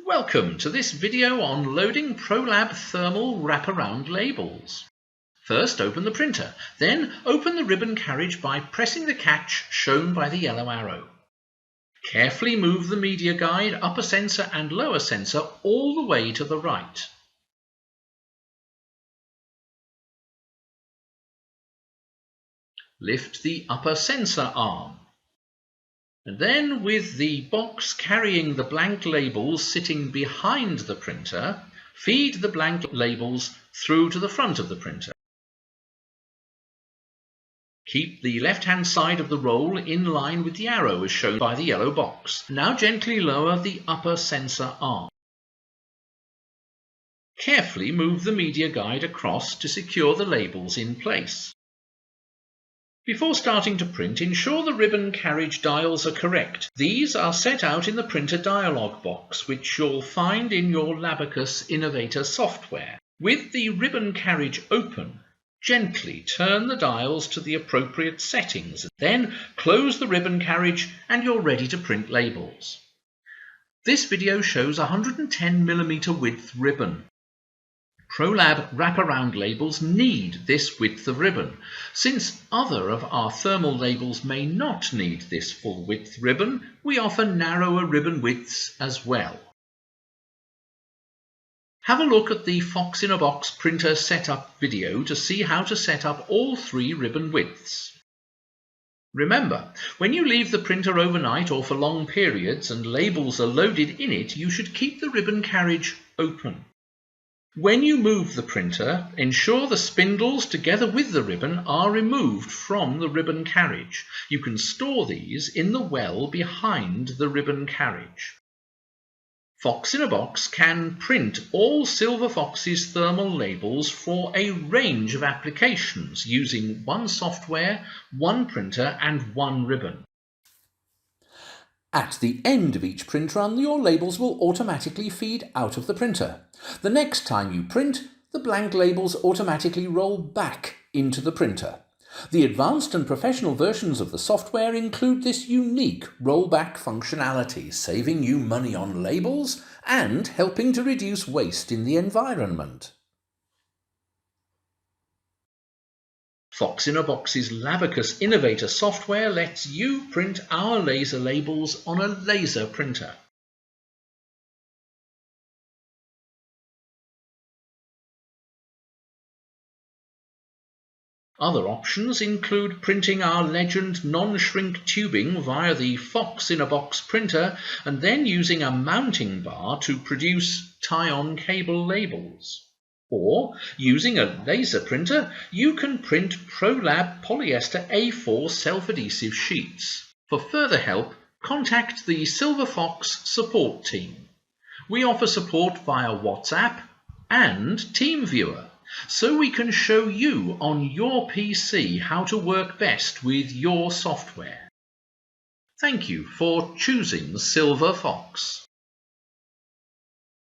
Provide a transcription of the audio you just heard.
Welcome to this video on loading Prolab thermal wraparound labels. First open the printer, then open the ribbon carriage by pressing the catch shown by the yellow arrow. Carefully move the media guide, upper sensor and lower sensor all the way to the right. Lift the upper sensor arm. And then, with the box carrying the blank labels sitting behind the printer, feed the blank labels through to the front of the printer. Keep the left-hand side of the roll in line with the arrow as shown by the yellow box. Now gently lower the upper sensor arm. Carefully move the media guide across to secure the labels in place. Before starting to print, ensure the ribbon carriage dials are correct. These are set out in the printer dialog box, which you'll find in your Labacus Innovator software. With the ribbon carriage open, gently turn the dials to the appropriate settings. Then close the ribbon carriage and you're ready to print labels. This video shows 110mm width ribbon. Prolab wraparound labels need this width of ribbon. Since other of our thermal labels may not need this full width ribbon, we offer narrower ribbon widths as well. Have a look at the Fox in a Box printer setup video to see how to set up all three ribbon widths. Remember, when you leave the printer overnight or for long periods and labels are loaded in it, you should keep the ribbon carriage open. When you move the printer, ensure the spindles together with the ribbon are removed from the ribbon carriage. You can store these in the well behind the ribbon carriage. Fox in a Box can print all Silver Fox's thermal labels for a range of applications using one software, one printer and one ribbon. At the end of each print run, your labels will automatically feed out of the printer. The next time you print, the blank labels automatically roll back into the printer. The advanced and professional versions of the software include this unique rollback functionality, saving you money on labels and helping to reduce waste in the environment. Fox in a Box's Labacus Innovator software lets you print our laser labels on a laser printer. Other options include printing our Legend non-shrink tubing via the Fox in a Box printer and then using a mounting bar to produce tie-on cable labels. Or, using a laser printer, you can print Prolab polyester A4 self-adhesive sheets. For further help, contact the Silver Fox support team. We offer support via WhatsApp and TeamViewer, so we can show you on your PC how to work best with your software. Thank you for choosing Silver Fox.